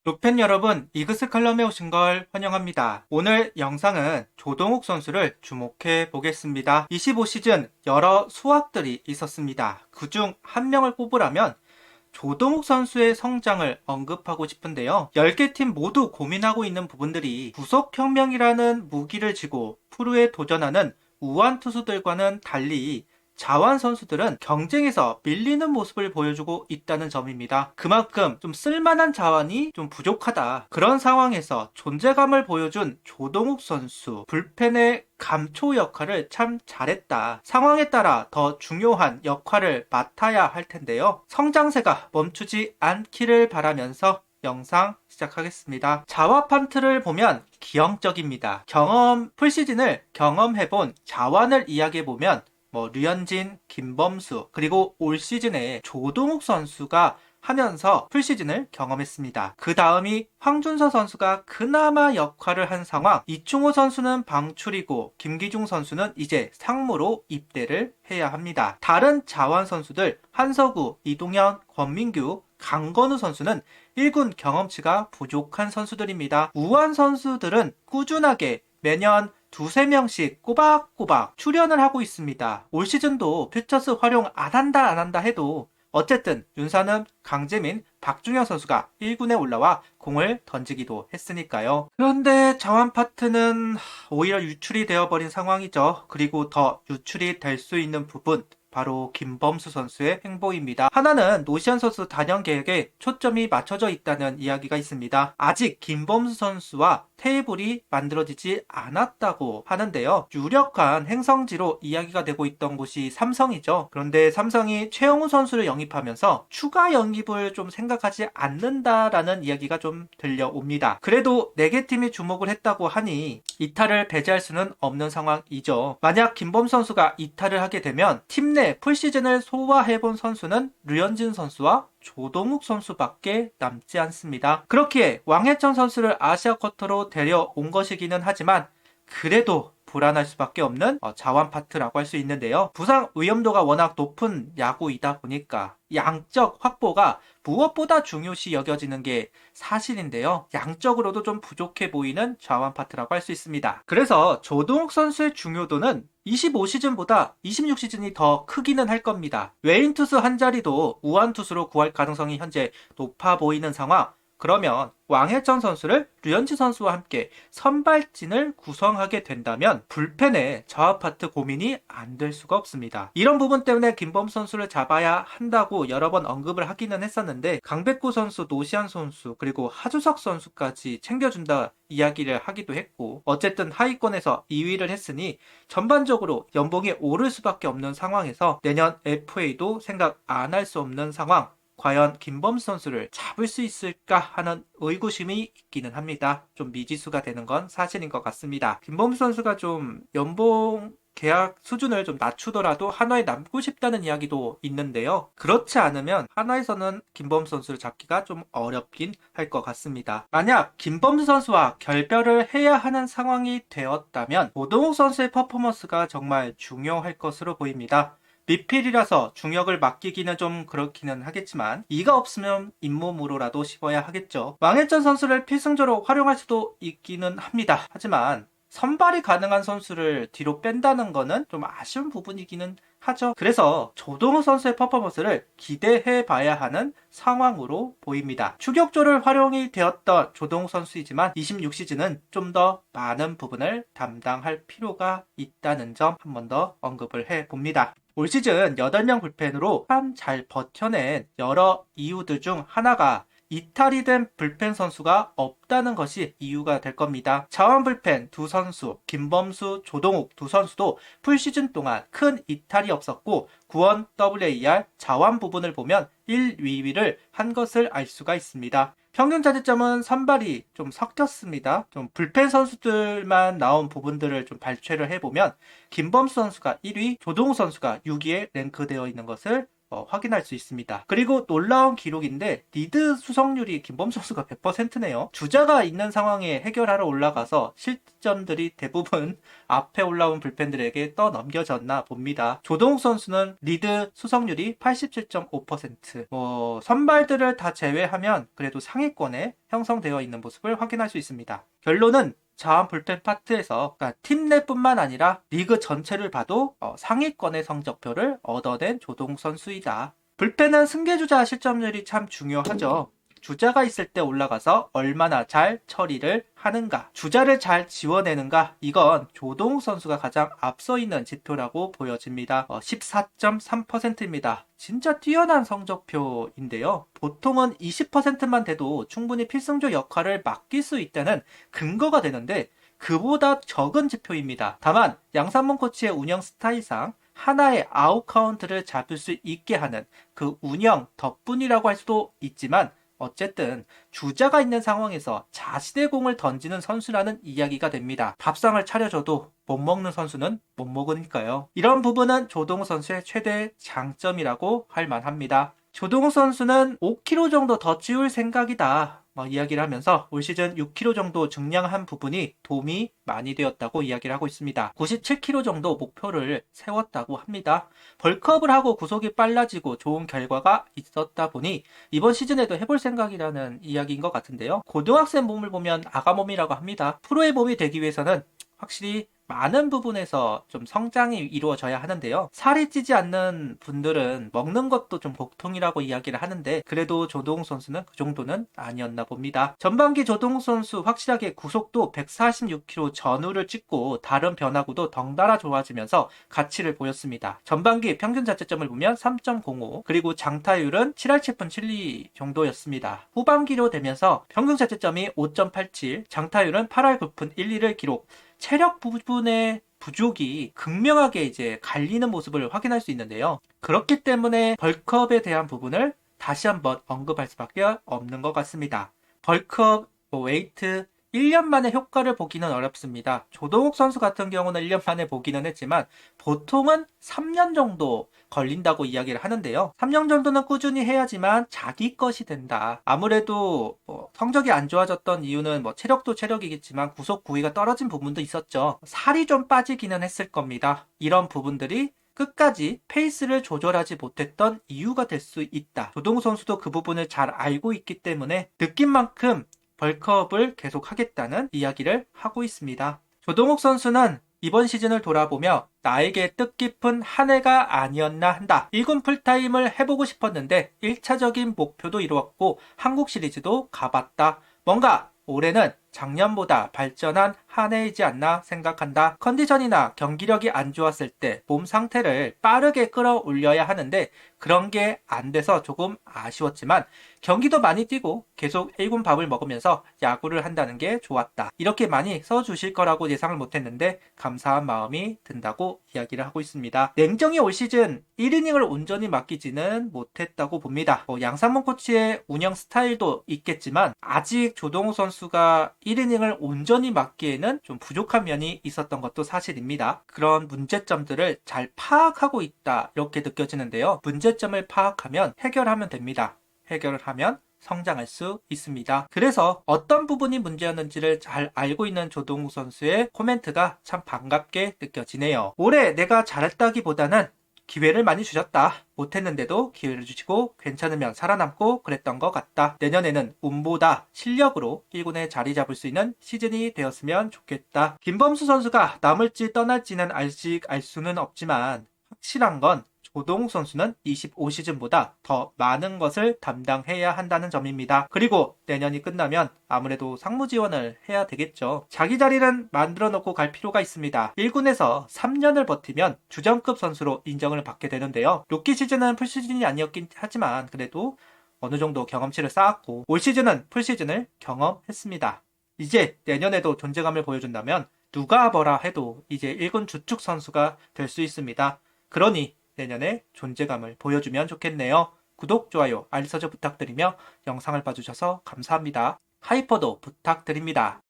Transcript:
록팬 여러분, 이그스 칼럼에 오신 걸 환영합니다. 오늘 영상은 조동욱 선수를 주목해 보겠습니다. 25시즌 여러 수확들이 있었습니다. 그중 한 명을 뽑으라면 조동욱 선수의 성장을 언급하고 싶은데요. 10개 팀 모두 고민하고 있는 부분들이 구속혁명이라는 무기를 쥐고 프로에 도전하는 우완 투수들과는 달리 자완 선수들은 경쟁에서 밀리는 모습을 보여주고 있다는 점입니다. 그만큼 좀 쓸만한 자완이 좀 부족하다. 그런 상황에서 존재감을 보여준 조동욱 선수, 불펜의 감초 역할을 참 잘했다. 상황에 따라 더 중요한 역할을 맡아야 할 텐데요. 성장세가 멈추지 않기를 바라면서 영상 시작하겠습니다. 자와 판트를 보면 기형적입니다. 풀시즌을 경험해본 자완을 이야기해보면 류현진, 김범수, 그리고 올 시즌에 조동욱 선수가 하면서 풀시즌을 경험했습니다. 그 다음이 황준서 선수가 그나마 역할을 한 상황, 이충호 선수는 방출이고 김기중 선수는 이제 상무로 입대를 해야 합니다. 다른 자완 선수들 한서구, 이동현, 권민규, 강건우 선수는 1군 경험치가 부족한 선수들입니다. 우완 선수들은 꾸준하게 매년 두세 명씩 꼬박꼬박 출연을 하고 있습니다. 올 시즌도 퓨처스 활용 안 한다 해도 어쨌든 윤산음, 강재민, 박중현 선수가 1군에 올라와 공을 던지기도 했으니까요. 그런데 자완 파트는 오히려 유출이 되어버린 상황이죠. 그리고 더 유출이 될 수 있는 부분, 바로 김범수 선수의 행보입니다. 하나는 노시안 선수 단연 계획에 초점이 맞춰져 있다는 이야기가 있습니다. 아직 김범수 선수와 테이블이 만들어지지 않았다고 하는데요. 유력한 행성지로 이야기가 되고 있던 곳이 삼성이죠. 그런데 삼성이 최영우 선수를 영입하면서 추가 영입을 좀 생각하지 않는다라는 이야기가 좀 들려옵니다. 그래도 4개 팀이 주목을 했다고 하니 이탈을 배제할 수는 없는 상황이죠. 만약 김범수 선수가 이탈을 하게 되면 팀 내 풀시즌을 소화해본 선수는 류현진 선수와 조동욱 선수밖에 남지 않습니다. 그렇기에 왕해천 선수를 아시아 쿼터로 데려온 것이기는 하지만 그래도 불안할 수밖에 없는 자완 파트라고 할 수 있는데요. 부상 위험도가 워낙 높은 야구이다 보니까 양적 확보가 무엇보다 중요시 여겨지는 게 사실인데요. 양적으로도 좀 부족해 보이는 자완 파트라고 할 수 있습니다. 그래서 조동욱 선수의 중요도는 25시즌보다 26시즌이 더 크기는 할 겁니다. 외인 투수 한 자리도 우완 투수로 구할 가능성이 현재 높아 보이는 상황. 그러면 왕해천 선수를 류현진 선수와 함께 선발진을 구성하게 된다면 불펜의 자와 파트 고민이 안 될 수가 없습니다. 이런 부분 때문에 김범수 선수를 잡아야 한다고 여러 번 언급을 하기는 했었는데 강백호 선수, 노시안 선수, 그리고 하주석 선수까지 챙겨준다 이야기를 하기도 했고 어쨌든 하위권에서 2위를 했으니 전반적으로 연봉이 오를 수밖에 없는 상황에서 내년 FA도 생각 안 할 수 없는 상황. 과연 김범수 선수를 잡을 수 있을까 하는 의구심이 있기는 합니다. 좀 미지수가 되는 건 사실인 것 같습니다. 김범수 선수가 좀 연봉 계약 수준을 좀 낮추더라도 한화에 남고 싶다는 이야기도 있는데요. 그렇지 않으면 한화에서는 김범수 선수를 잡기가 좀 어렵긴 할 것 같습니다. 만약 김범수 선수와 결별을 해야 하는 상황이 되었다면 조동욱 선수의 퍼포먼스가 정말 중요할 것으로 보입니다. 미필이라서 중역을 맡기기는 좀 그렇기는 하겠지만 이가 없으면 잇몸으로라도 씹어야 하겠죠. 왕해천 선수를 필승조로 활용할 수도 있기는 합니다. 하지만 선발이 가능한 선수를 뒤로 뺀다는 거는 좀 아쉬운 부분이기는 하죠. 그래서 조동우 선수의 퍼포먼스를 기대해 봐야 하는 상황으로 보입니다. 추격조를 활용이 되었던 조동우 선수이지만 26시즌은 좀 더 많은 부분을 담당할 필요가 있다는 점 한 번 더 언급을 해 봅니다. 올 시즌 8명 불펜으로 참 잘 버텨낸 여러 이유들 중 하나가 이탈이 된 불펜 선수가 없다는 것이 이유가 될 겁니다. 자완 불펜 두 선수, 김범수, 조동욱 두 선수도 풀시즌 동안 큰 이탈이 없었고 구원 WAR 자완 부분을 보면 1, 2위를 한 것을 알 수가 있습니다. 평균 자책점은 선발이 좀 섞였습니다. 좀 불펜 선수들만 나온 부분들을 좀 발췌를 해보면 김범수 선수가 1위, 조동욱 선수가 6위에 랭크되어 있는 것을 확인할 수 있습니다. 그리고 놀라운 기록인데 리드 수성률이 김범수 선수가 100%네요. 주자가 있는 상황에 해결하러 올라가서 실점들이 대부분 앞에 올라온 불펜들에게 떠넘겨졌나 봅니다. 조동욱 선수는 리드 수성률이 87.5%, 선발들을 다 제외하면 그래도 상위권에 형성되어 있는 모습을 확인할 수 있습니다. 결론은 자원 불펜 파트에서 그러니까 팀 내뿐만 아니라 리그 전체를 봐도 상위권의 성적표를 얻어낸 조동욱 선수이다. 불펜은 승계주자 실점률이 참 중요하죠. 주자가 있을 때 올라가서 얼마나 잘 처리를 하는가, 주자를 잘 지워내는가, 이건 조동욱 선수가 가장 앞서 있는 지표라고 보여집니다. 14.3%입니다. 진짜 뛰어난 성적표인데요. 보통은 20%만 돼도 충분히 필승조 역할을 맡길 수 있다는 근거가 되는데 그보다 적은 지표입니다. 다만 양산문 코치의 운영 스타일상 하나의 아웃 카운트를 잡을 수 있게 하는 그 운영 덕분이라고 할 수도 있지만 어쨌든 주자가 있는 상황에서 자신의 공을 던지는 선수라는 이야기가 됩니다. 밥상을 차려줘도 못 먹는 선수는 못 먹으니까요. 이런 부분은 조동욱 선수의 최대 장점이라고 할 만합니다. 조동욱 선수는 5kg 정도 더 찌울 생각이다 이야기를 하면서 올 시즌 6kg 정도 증량한 부분이 도움이 많이 되었다고 이야기를 하고 있습니다. 97kg 정도 목표를 세웠다고 합니다. 벌크업을 하고 구속이 빨라지고 좋은 결과가 있었다 보니 이번 시즌에도 해볼 생각이라는 이야기인 것 같은데요. 고등학생 몸을 보면 아가 몸이라고 합니다. 프로의 몸이 되기 위해서는 확실히 많은 부분에서 좀 성장이 이루어져야 하는데요. 살이 찌지 않는 분들은 먹는 것도 좀 보통이라고 이야기를 하는데 그래도 조동욱 선수는 그 정도는 아니었나 봅니다. 전반기 조동욱 선수 확실하게 구속도 146km 전후를 찍고 다른 변화구도 덩달아 좋아지면서 가치를 보였습니다. 전반기 평균 자책점을 보면 3.05 그리고 장타율은 7할 7푼 7리 정도였습니다. 후반기로 되면서 평균 자책점이 5.87 장타율은 8할 9푼 1리를 기록. 체력 부분의 부족이 극명하게 이제 갈리는 모습을 확인할 수 있는데요. 그렇기 때문에 벌크업에 대한 부분을 다시 한번 언급할 수밖에 없는 것 같습니다. 벌크업, 웨이트 1년 만에 효과를 보기는 어렵습니다. 조동욱 선수 같은 경우는 1년 만에 보기는 했지만 보통은 3년 정도 걸린다고 이야기를 하는데요. 3년 정도는 꾸준히 해야지만 자기 것이 된다. 아무래도 성적이 안 좋아졌던 이유는 체력도 체력이겠지만 구속 부위가 떨어진 부분도 있었죠. 살이 좀 빠지기는 했을 겁니다. 이런 부분들이 끝까지 페이스를 조절하지 못했던 이유가 될 수 있다. 조동욱 선수도 그 부분을 잘 알고 있기 때문에 느낀 만큼 벌크업을 계속하겠다는 이야기를 하고 있습니다. 조동욱 선수는 이번 시즌을 돌아보며 나에게 뜻깊은 한 해가 아니었나 한다. 1군 풀타임을 해보고 싶었는데 1차적인 목표도 이루었고 한국 시리즈도 가봤다. 뭔가 올해는 작년보다 발전한 한 해이지 않나 생각한다. 컨디션이나 경기력이 안 좋았을 때 몸 상태를 빠르게 끌어올려야 하는데 그런 게 안 돼서 조금 아쉬웠지만 경기도 많이 뛰고 계속 1군 밥을 먹으면서 야구를 한다는 게 좋았다. 이렇게 많이 써주실 거라고 예상을 못했는데 감사한 마음이 든다고 이야기를 하고 있습니다. 냉정히 올 시즌 1이닝을 온전히 맡기지는 못했다고 봅니다. 양상문 코치의 운영 스타일도 있겠지만 아직 조동욱 선수가 1이닝을 온전히 맡기에는 좀 부족한 면이 있었던 것도 사실입니다. 그런 문제점들을 잘 파악하고 있다 이렇게 느껴지는데요. 문제점을 파악하면 해결하면 됩니다. 해결을 하면 성장할 수 있습니다. 그래서 어떤 부분이 문제였는지를 잘 알고 있는 조동욱 선수의 코멘트가 참 반갑게 느껴지네요. 올해 내가 잘했다기보다는 기회를 많이 주셨다. 못했는데도 기회를 주시고 괜찮으면 살아남고 그랬던 것 같다. 내년에는 운보다 실력으로 1군에 자리 잡을 수 있는 시즌이 되었으면 좋겠다. 김범수 선수가 남을지 떠날지는 아직 알 수는 없지만 확실한 건 조동욱 선수는 25시즌보다 더 많은 것을 담당해야 한다는 점입니다. 그리고 내년이 끝나면 아무래도 상무 지원을 해야 되겠죠. 자기 자리는 만들어 놓고 갈 필요가 있습니다. 1군에서 3년을 버티면 주전급 선수로 인정을 받게 되는데요. 루키 시즌은 풀시즌이 아니었긴 하지만 그래도 어느 정도 경험치를 쌓았고 올 시즌은 풀시즌을 경험했습니다. 이제 내년에도 존재감을 보여준다면 누가 뭐라 해도 이제 1군 주축 선수가 될 수 있습니다. 그러니 내년에 존재감을 보여주면 좋겠네요. 구독, 좋아요, 알림 설정 부탁드리며 영상을 봐주셔서 감사합니다. 하이퍼도 부탁드립니다.